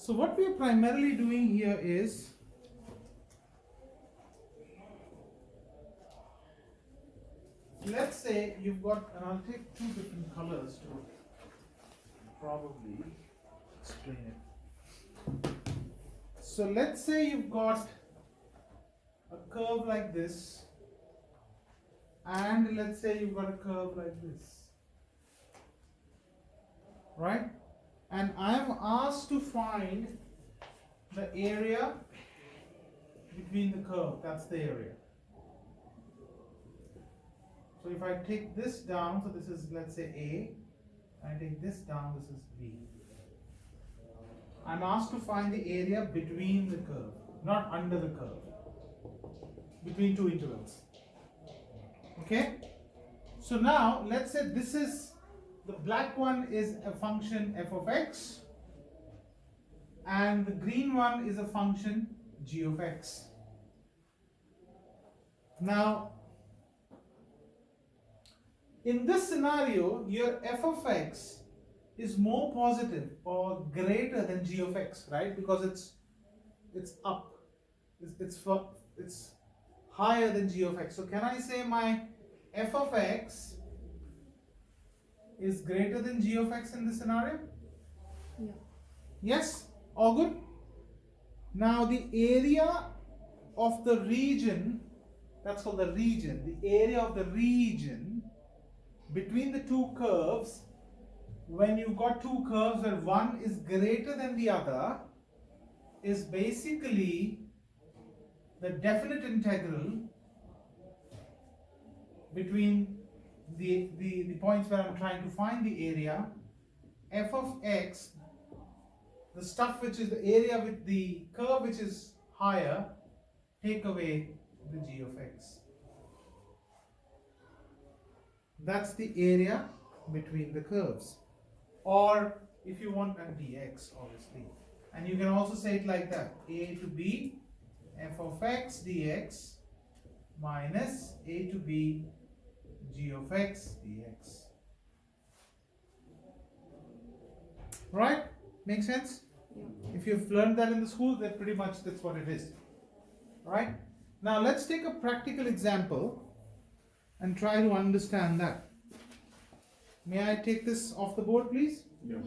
So what we are primarily doing here is let's say you've got, and I'll take two different colors to probably explain it. So let's say you've got a curve like this, and let's say you've got a curve like this, right? And I'm asked to find the area between the curve, that's the area. So if I take this down, so this is, let's say, A, I take this down, this is B. I'm asked to find the area between the curve, not under the curve, between two intervals. Okay? So now, let's say this is, the black one is a function f of x, and the green one is a function g of x. Now, in this scenario, your f of x is more positive or greater than g of x, right? Because it's up, it's higher than g of x. So can I say my f of x is greater than g of x in this scenario? Yeah. Yes? All good? Now the area of the region, that's called the region, the area of the region between the two curves, when you've got two curves where one is greater than the other, is basically the definite integral between the points where I'm trying to find the area, f of x, the stuff which is the area with the curve which is higher, take away the g of x. That's the area between the curves. Or if you want, and dx obviously. And you can also say it like that, a to b f of x dx minus a to b g of x dx. Right? Make sense? Yeah. If you've learned that in the school, then pretty much that's what it is. Right? Now let's take a practical example and try to understand that. May I take this off the board, please? Yeah.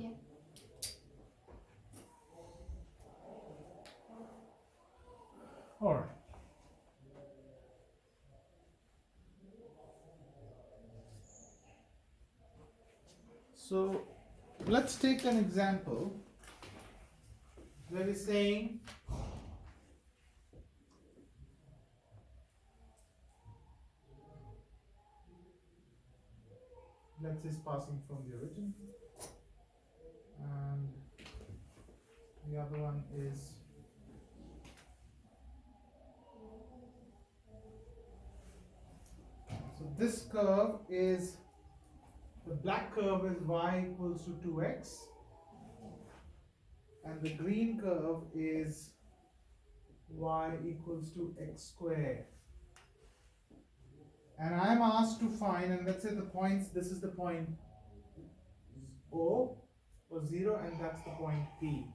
All right. So let's take an example where we're saying let's say it's passing from the origin, and the other one is so this curve is, the black curve is y equals to 2x, and the green curve is y equals to x squared. And I'm asked to find, and let's say the points, this is the point O or 0, and that's the point P.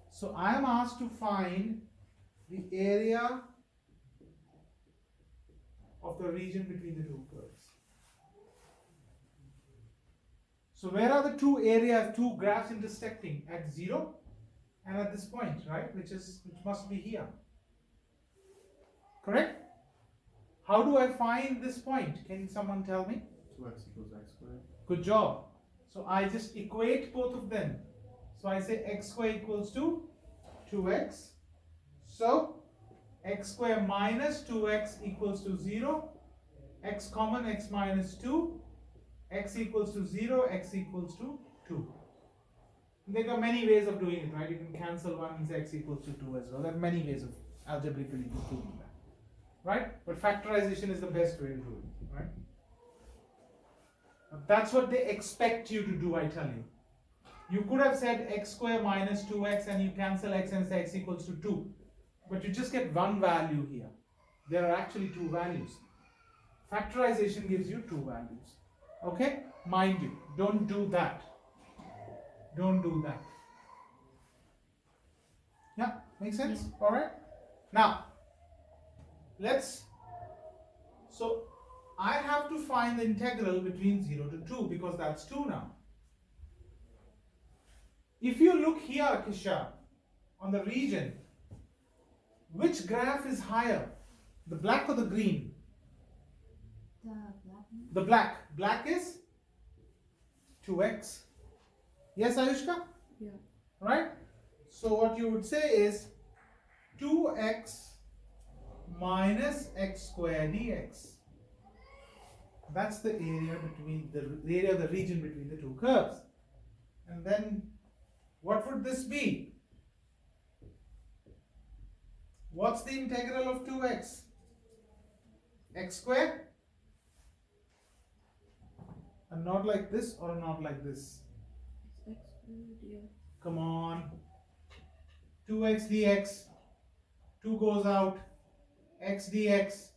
So I am asked to find the area of the region between the two curves. So where are the two areas, two graphs intersecting? At 0 and at this point, right? Which must be here. Correct? How do I find this point? Can someone tell me? 2x equals x squared. Good job. So I just equate both of them. So I say x squared equals to 2x. So x squared minus 2x equals to 0. X common, x minus 2. X equals to 0, x equals to 2. There are many ways of doing it, right? You can cancel one and say x equals to 2 as well. There are many ways of algebraically doing that, right? But factorization is the best way to do it, right? That's what they expect you to do, I tell you. You could have said x squared minus 2x and you cancel x and say x equals to 2. But you just get one value here. There are actually two values. Factorization gives you two values. Okay? Mind you, don't do that. Don't do that. Yeah, makes sense? Yeah. All right. Now, so I have to find the integral between 0 to 2 because that's 2 now. If you look here, Kisha, on the region, which graph is higher? The black or the green? The black one. The black. Black is 2x. Yes, Ayushka? Yeah. Right? So what you would say is 2x minus x squared dx. That's the area between the area of the region between the two curves. And then what would this be? What's the integral of 2x? X squared? And not like this or not like this? It's x squared, yeah. Come on. 2x dx. 2 goes out. X dx.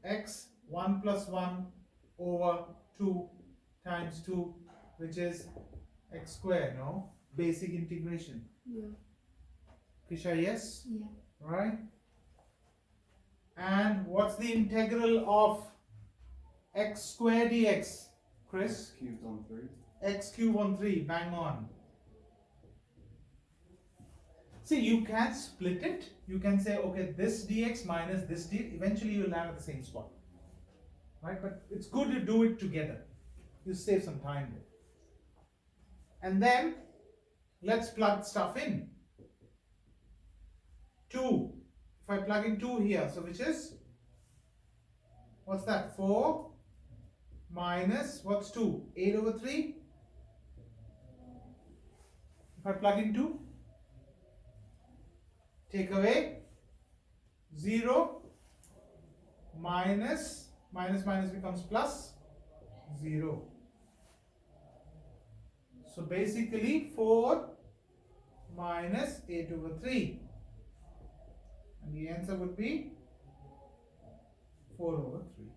X 1 plus 1 over 2 times 2, which is x squared, no? Basic integration. Yeah. Kisha, yes? Yeah. Right? And what's the integral of x squared dx? Chris? X cubed on 3. X cubed on 3, bang on. See, you can split it. You can say, okay, this dx minus this dx, eventually you'll land at the same spot. Right? But it's good to do it together. You save some time there. And then, let's plug stuff in. 2. If I plug in 2 here, so which is? What's that? 4 minus, what's 2? 8 over 3. If I plug in 2, take away 0 minus becomes plus 0. So basically 4 minus 8 over 3. And the answer would be 4 over 3.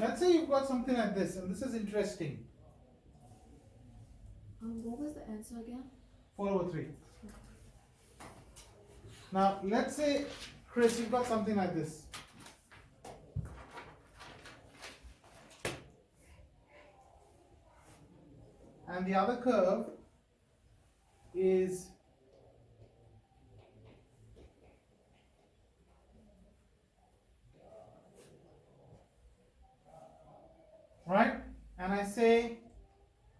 Let's say you've got something like this, and this is interesting. What was the answer again? 4 over 3. Now, let's say, Chris, you've got something like this. And the other curve is right, and I say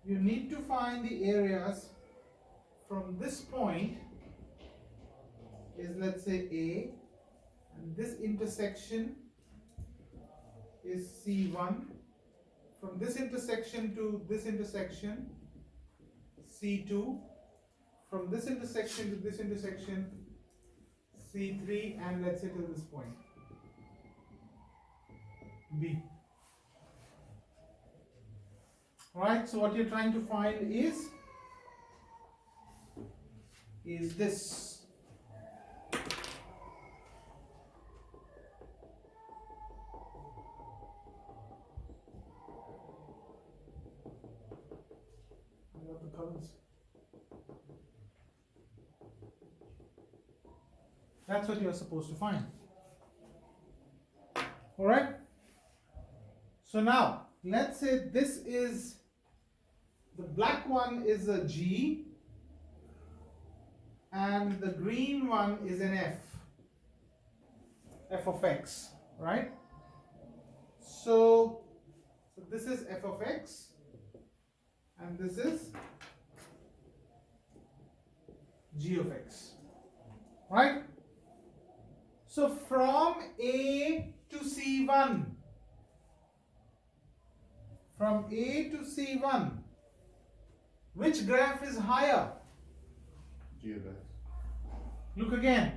you need to find the areas from this point is, let's say, A, and this intersection is C1. From this intersection to this intersection, C2. From this intersection to this intersection, C3, and let's say to this point, B. Right, so what you're trying to find is this. I got the colors. That's what you're supposed to find. All right. So now, let's say this is, the black one is a G and the green one is an F of x, right? So this is f of x and this is g of x, right? So from A to C1, from A to C1, which graph is higher? G of x. Look again.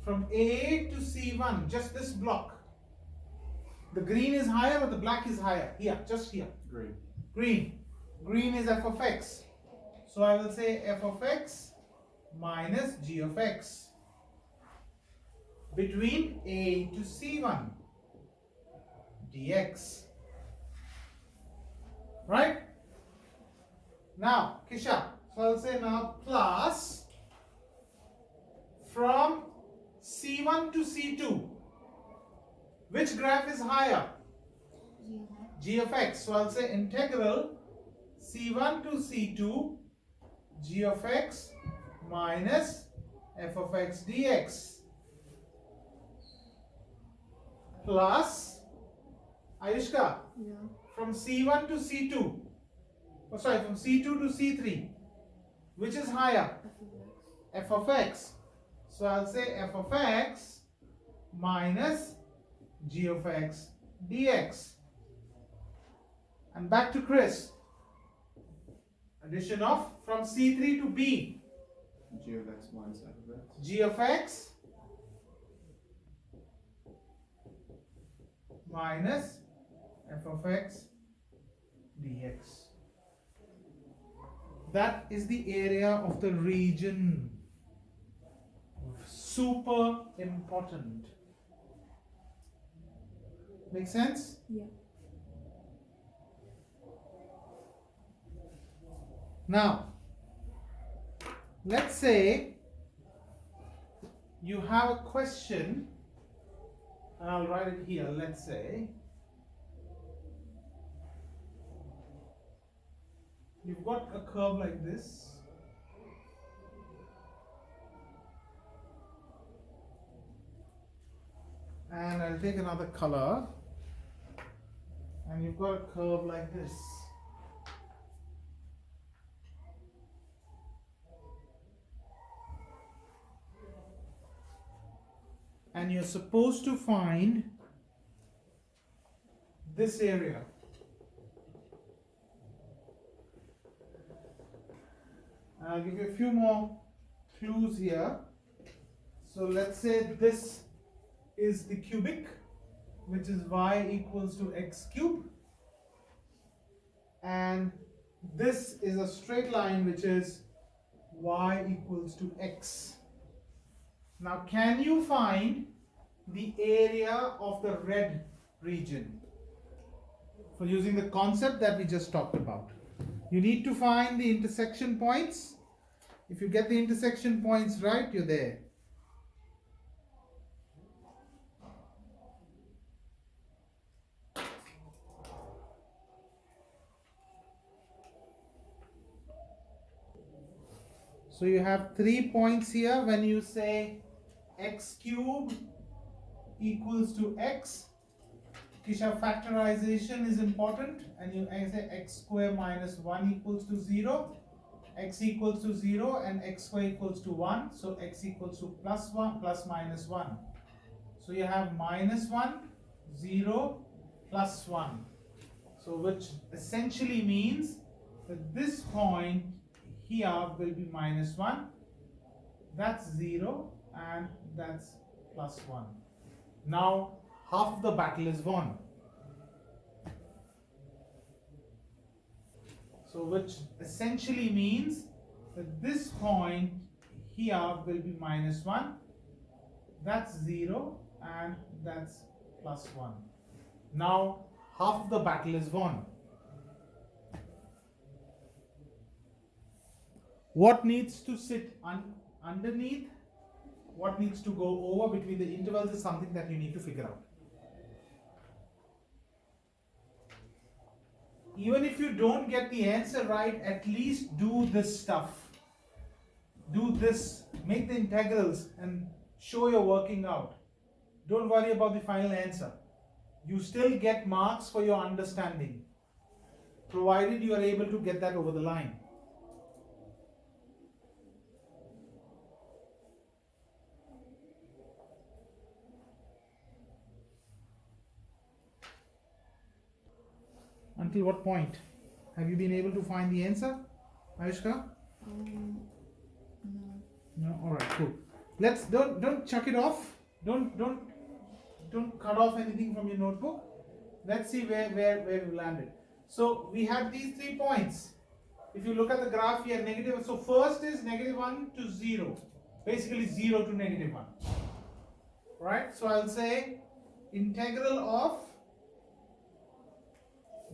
From A to C1, just this block. The green is higher or the black is higher? Here, just here. Green. Green. Green is f of x. So I will say f of x minus g of x between A to C1 dx. Right? Now, Kisha, so I'll say now plus from C1 to C2. Which graph is higher? G of x. So I'll say integral C1 to C2 G of x minus f of x dx plus Ayushka Yeah. from C1 to C2. Oh, sorry, from C2 to C3. Which is higher? F of x. F of x. So I'll say f of x minus g of x dx. And back to Chris. Addition of from C3 to B. G of x minus f of x. G of x minus f of x dx. That is the area of the region. Super important. Make sense? Yeah. Now, let's say you have a question, and I'll write it here. Let's say you've got a curve like this, and I'll take another color, and you've got a curve like this. And you're supposed to find this area. I'll give you a few more clues here. So let's say this is the cubic, which is y equals to x cube, and this is a straight line, which is y equals to x. Now, can you find the area of the red region? For using the concept that we just talked about, you need to find the intersection points. If you get the intersection points right, you're there. So you have 3 points here. When you say x cube equals to x, Kisha, factorization is important, and you say x square minus 1 equals to 0, x equals to 0, and x square equals to 1, so x equals to plus 1 plus minus 1. So you have minus 1, 0, plus 1. So which essentially means that this point here will be minus 1, that's 0, and that's plus 1. Now half the battle is won. So which essentially means that this point here will be minus 1, that's 0, and that's plus 1. Now half the battle is won. What needs to sit underneath, what needs to go over between the intervals is something that you need to figure out. Even if you don't get the answer right, at least do this stuff. Do this, make the integrals and show you're working out. Don't worry about the final answer. You still get marks for your understanding, provided you are able to get that over the line. Until what point? Have you been able to find the answer, Ayushka? No. No. All right. Cool. Let's don't chuck it off. Don't cut off anything from your notebook. Let's see where we landed. So we have these 3 points. If you look at the graph here, negative. So first is -1 to 0. Basically 0 to -1. Right. So I'll say integral of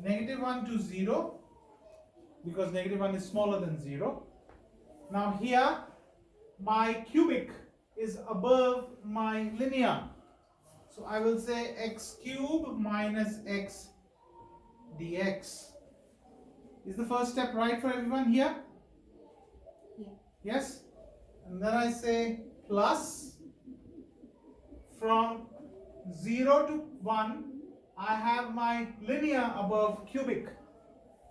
-1 to 0 because negative 1 is smaller than 0. Now here my cubic is above my linear. So I will say x cube minus x dx. Is the first step right for everyone here? Yeah. Yes? And then I say plus from 0 to 1, I have my linear above cubic.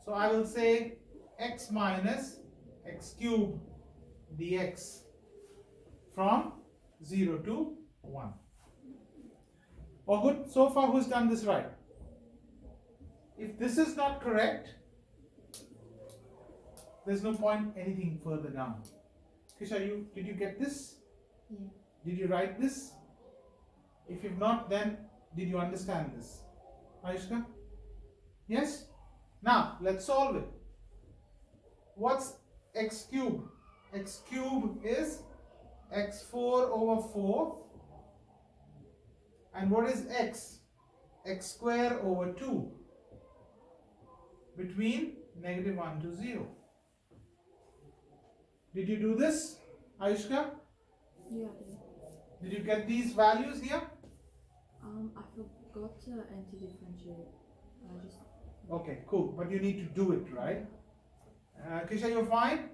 So I will say x minus x cube dx from 0 to 1. All good? So far, who's done this right? If this is not correct, there's no point anything further down. Kisha, did you get this? Yeah. Did you write this? If you've not, then did you understand this? Ayushka? Yes? Now, let's solve it. What's x cube? X cube is x4 over 4. And what is x? X square over 2. Between negative 1 to 0. Did you do this, Ayushka? Yeah. Did you get these values here? I forgot to anti-differentiate. I just. Okay, cool. But you need to do it, right? Kisha, you're fine?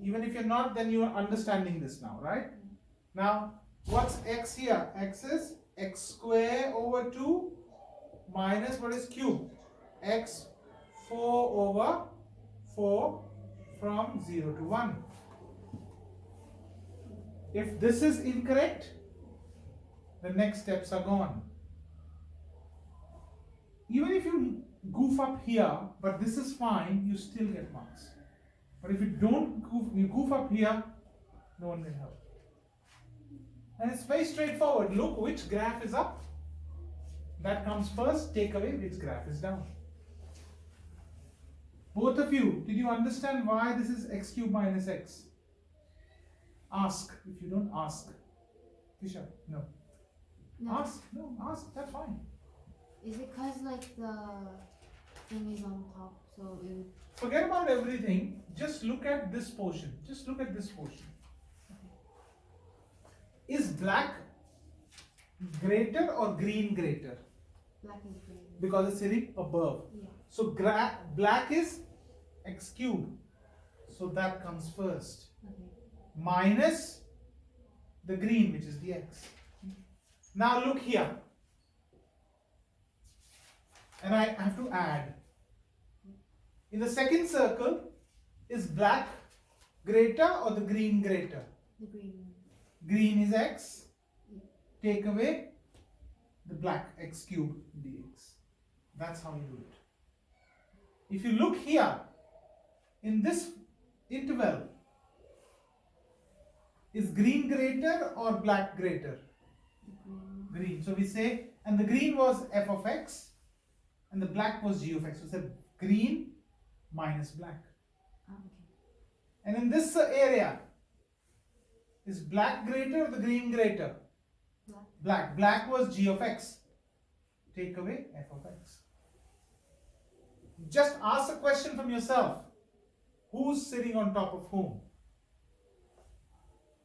Even if you're not, then you are understanding this now, right? Now, what's x here? X is x square over 2 minus what is cube? X 4 over 4 from 0 to 1. If this is incorrect, the next steps are gone. Even if you goof up here, but this is fine, you still get marks. But if you don't goof up here, no one can help. And it's very straightforward. Look which graph is up. That comes first. Take away which graph is down. Both of you, did you understand why this is x cube minus x? Ask. If you don't ask. Kisha, no. No. Ask. No, ask. That's fine. Is it because like the thing is on top, so it would. Forget about everything. Just look at this portion. Just look at this portion. Is black greater or green greater? Black is greater. Because it's sitting above. Yeah. So black is x cube. So that comes first. Okay. Minus the green, which is the x. Now look here. And I have to add. In the second circle, is black greater or the green greater? The green one. Green is x. Yeah. Take away the black, x cube dx. That's how you do it. If you look here, in this interval, is green greater or black greater? The green one. Green. So we say, and the green was f of x, and the black was g of x. So we said green minus black. Ah, okay. And in this area, is black greater or the green greater? Black. Black. Black was g of x. Take away f of x. Just ask a question from yourself. Who's sitting on top of whom?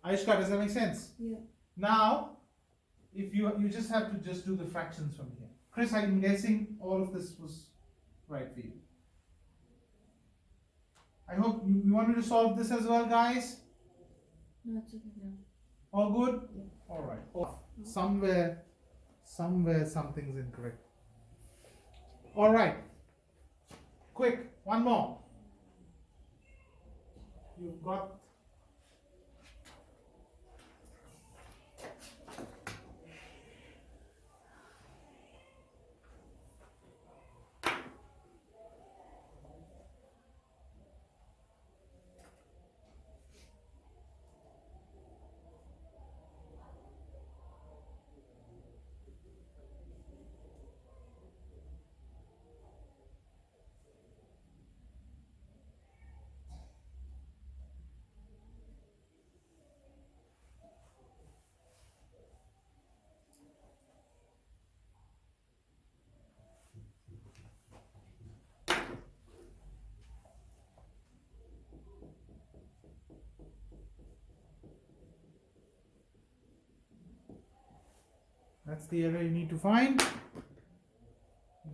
Aishka, does that make sense? Yeah. Now, if you just have to just do the fractions from here. Chris, I'm guessing all of this was right for you. I hope you want me to solve this as well, guys. No, it's okay now. All good? Yeah. All right. Oh, somewhere something's incorrect. All right. Quick, one more. You've got That's the area you need to find.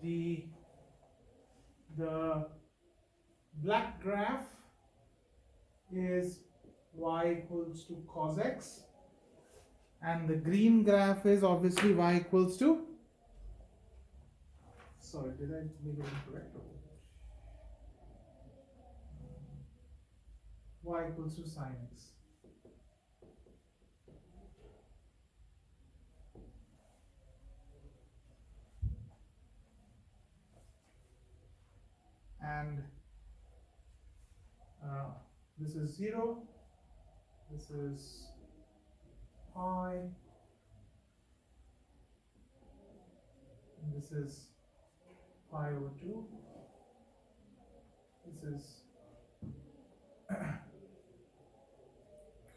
The black graph is y equals to cos x, and the green graph is obviously y equals to, sorry, did I make it incorrect? Y equals to sin x. And this is 0, this is pi, and this is pi over 2, this is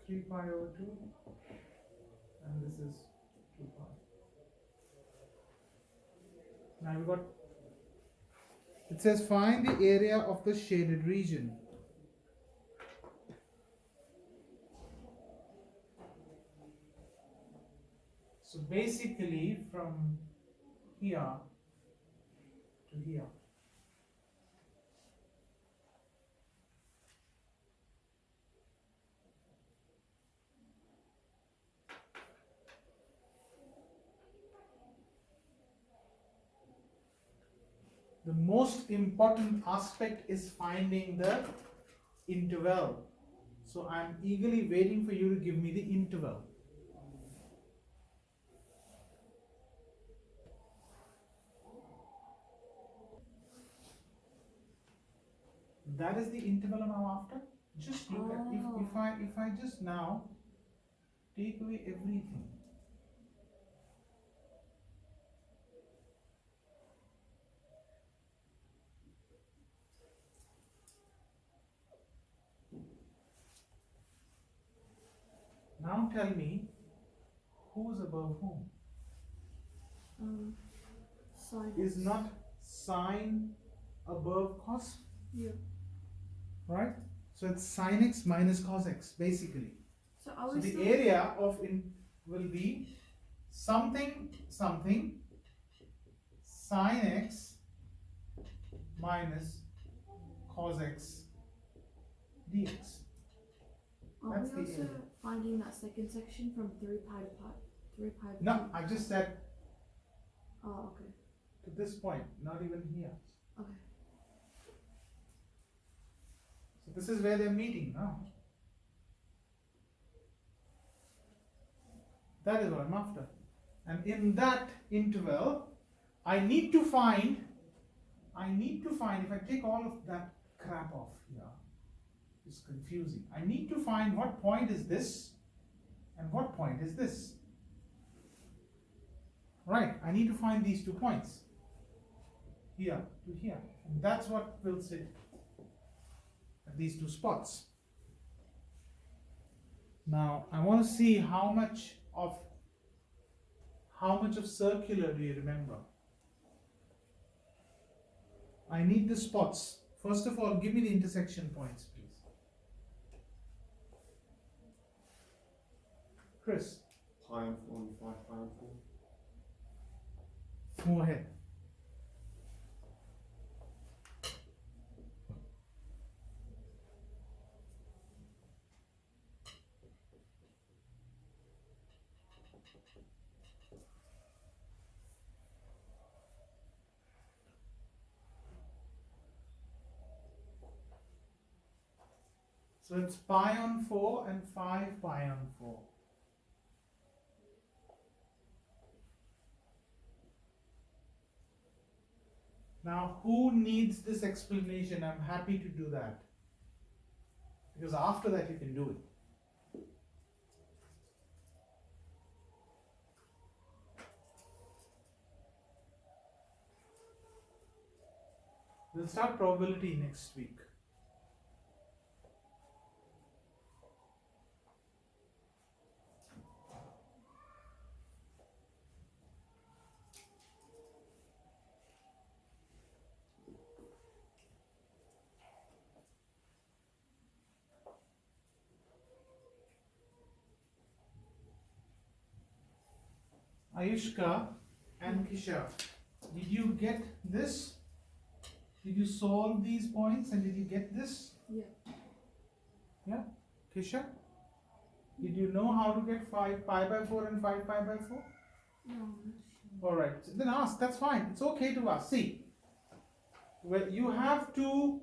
3 pi over 2, and this is 2 pi. Now we got, it says find the area of the shaded region. So basically from here to here. The most important aspect is finding the interval. So I'm eagerly waiting for you to give me the interval. That is the interval I'm after. Just look at, if I just now take away everything. Now tell me, who's above whom? Sine. Is not sine above cos? Yeah. Right? So it's sine x minus cos x, basically. So So the area of will be something something sine x minus cos x dx. Are That's we the also area. finding that second section from 3 pi to pi? 3 pi to No, two? I just said Oh, okay. to this point, not even here. Okay. So this is where they're meeting now. That is what I'm after. And in that interval, I need to find, if I take all of that crap off here, it's confusing. I need to find what point is this and what point is this. Right, I need to find these 2 points. Here to here. And that's what will sit at these 2 spots. Now, I want to see how much of circular do you remember? I need the spots. First of all, give me the intersection points, please. Chris, Pi on 4 and 5 pi on 4. go ahead. So it's pi on 4 and 5 pi on 4. Now, who needs this explanation? I'm happy to do that. Because after that, you can do it. We'll start probability next week. Ayushka and Kisha, did you get this? Did you solve these points and did you get this? Yeah. Yeah? Kisha? Did you know how to get 5 pi by 4 and 5 pi by 4? No, I'm not sure. Alright, then ask, that's fine. It's okay to ask. See, well, you have two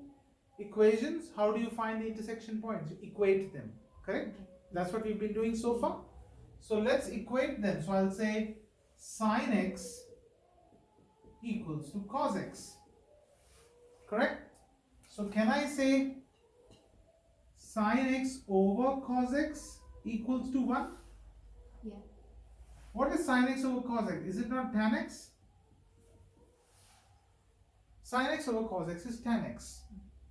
equations. How do you find the intersection points? You equate them, correct? That's what we've been doing so far. So let's equate them. So I'll say sine x equals to cos x, correct? So can I say sine x over cos x equals to 1? Yeah. What is sine x over cos x? Is it not tan x? Sine x over cos x is tan x.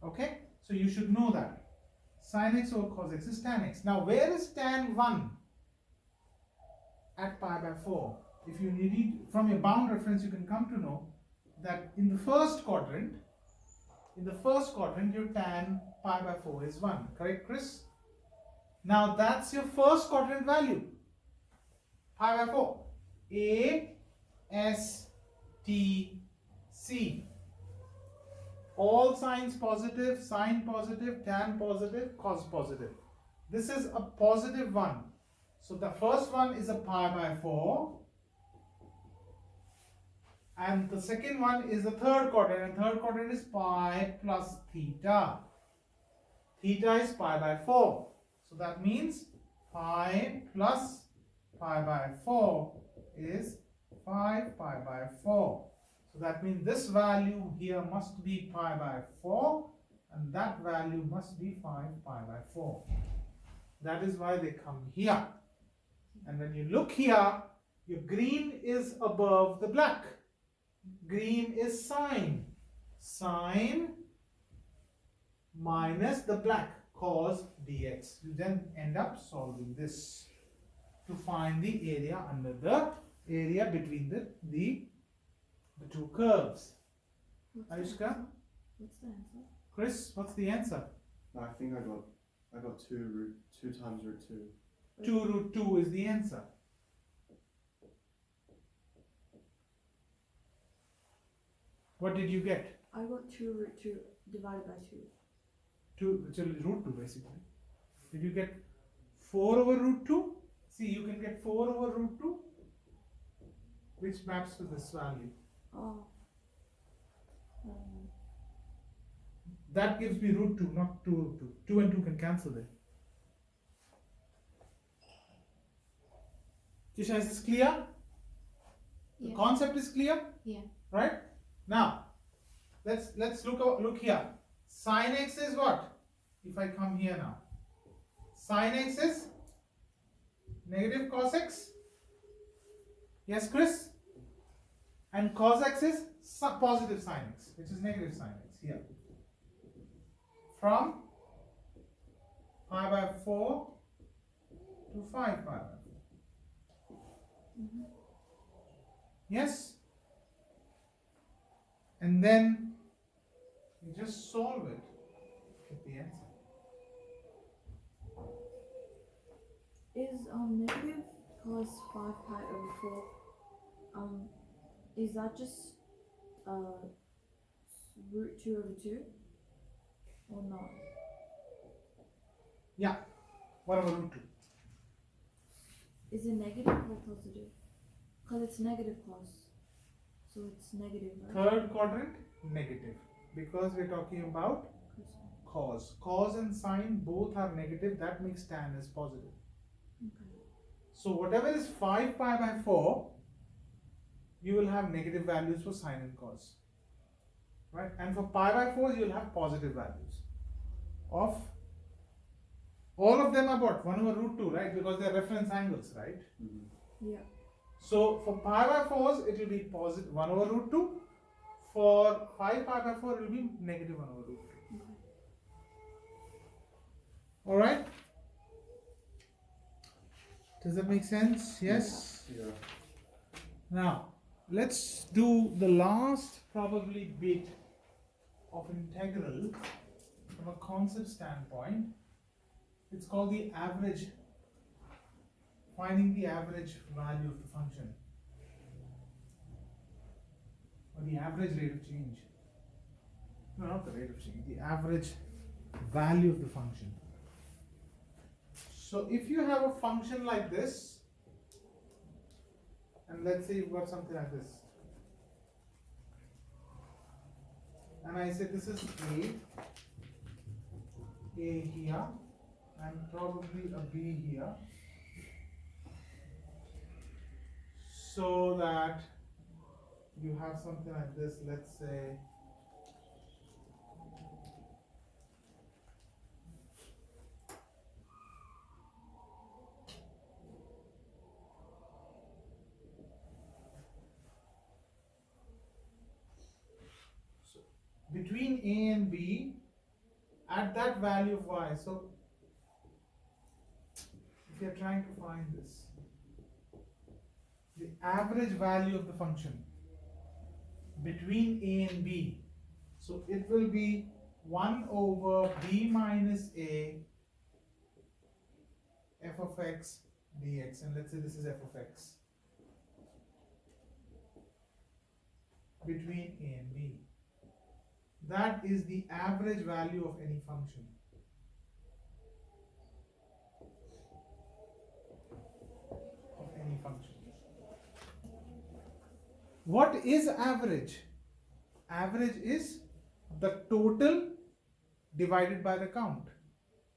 Okay? So you should know that. Sine x over cos x is tan x. Now where is tan 1? At pi by 4. If you need, from your bound reference, you can come to know that in the first quadrant, your tan pi by 4 is 1. Correct, Chris? Now that's your first quadrant value. Pi by 4. A, S, T, C. All signs positive, sine positive, tan positive, cos positive. This is a positive one. So the first one is a pi by 4. And the second one is the third quadrant. And third quadrant is pi plus theta. Theta is pi by 4. So that means pi plus pi by 4 is 5 pi by 4. So that means this value here must be pi by 4 and that value must be 5 pi by 4. That is why they come here. And when you look here, your green is above the black. Green is sine. Sine minus the black, cos dx. You then end up solving this to find the area under the area between the two curves. What's the Aishka? answer? What's the answer? Chris, what's the answer? I think I got 2 times root 2. 2 root 2 is the answer. What did you get? I got 2 root 2 divided by 2. 2, so root 2 basically. Did you get 4 over root 2? See, you can get 4 over root 2, which maps to this value. Oh. That gives me root 2, not 2 root 2. 2 and 2 can cancel there. Tisha, is this clear? The Yeah. concept is clear? Yeah. Right? Now, let's look here. Sin x is what? If I come here now. Sin x is negative cos x. Yes, Chris? And cos x is positive sin x, which is negative sin x here. From pi by 4 to 5 pi by 4. Yes? And then you just solve it, get the answer. Is negative cos 5 pi over 4, is that just root 2 over 2? Or not? Yeah, 1 over root 2. Is it negative or positive? Because it's negative cos. So it's negative, right? Third quadrant, negative. Because we're talking about cos. Cos and sine both are negative, that makes tan as positive. Okay. So whatever is 5 pi by 4, you will have negative values for sine and cos. Right? And for pi by 4, you will have positive values. Of all of them are what? 1 over root 2, right? Because they're reference angles, right? Yeah. So for pi by 4s, it will be positive 1 over root 2. For 5 pi by 4, it will be negative 1 over root 2. Okay. Alright? Does that make sense? Yes? Yeah. Now, let's do the last probably bit of integral from a concept standpoint. It's called the average, finding the average value of the function. or the average rate of change. No, not the rate of change, the average value of the function. So if you have a function like this, and let's say you've got something like this, and I say this is A here, and probably a B here, so that you have something like this, let's say between A and B at that value of y. So if you're trying to find this, the average value of the function between A and B, so it will be 1 over B minus A f of x dx, and let's say this is f of x between A and B. That is the average value of any function. Of any function. What is average? Average is the total divided by the count.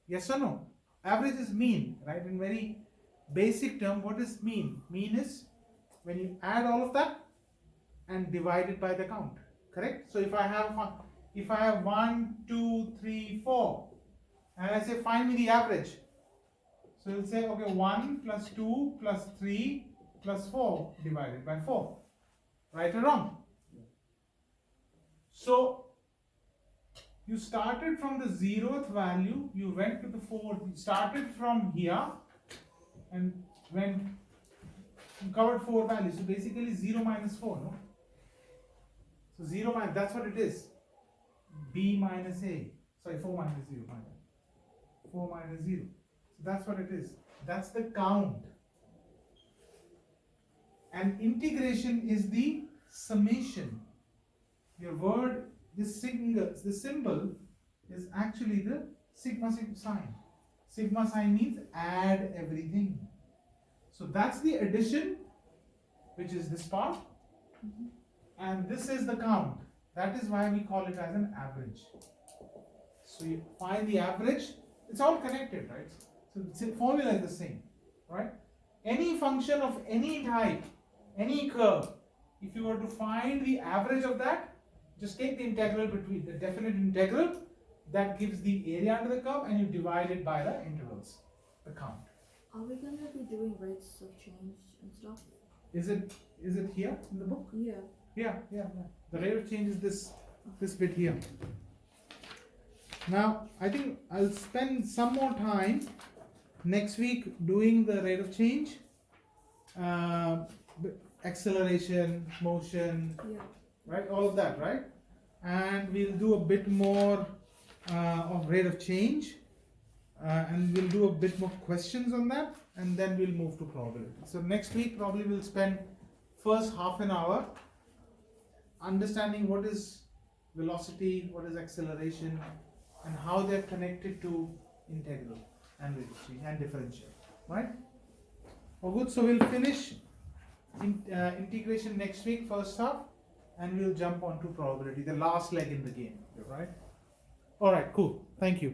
Yes or no? Average is mean, right? In very basic term, what is mean? Mean is when you add all of that and divide it by the count. Correct? So if I have 1, 2, 3, 4, and I say find me the average, so you'll say okay, 1 plus 2 plus 3 plus 4 divided by 4. Right or wrong? So you started from the 0th value, you went to the 4th, you started from here and you covered 4 values. So basically 0 minus 4, no? So 0 minus, that's what it is. B minus A. Sorry, 4 minus 0. 4 minus 0. So that's what it is. That's the count. And integration is the summation. Your word, this symbol is actually the sigma sign. Sigma sign means add everything. So that's the addition, which is this part. And this is the count. That is why we call it as an average. So you find the average, it's all connected, right? So the formula is the same, right? Any function of any type, any curve, if you were to find the average of that, just take the integral between the definite integral that gives the area under the curve and you divide it by the intervals, the count. Are we gonna be doing rates of change and stuff? Is it here in the book? Yeah. Yeah. The rate of change is this bit here. Now, I think I'll spend some more time next week doing the rate of change, acceleration, motion, right? All of that, right? And we'll do a bit more of rate of change, and we'll do a bit more questions on that, and then we'll move to probability. So next week probably we'll spend first half an hour understanding what is velocity, what is acceleration, and how they're connected to integral and rate of change and differential, right? Oh, good. So we'll finish integration next week, first half, and we'll jump on to probability, the last leg in the game, right? All right, cool. Thank you.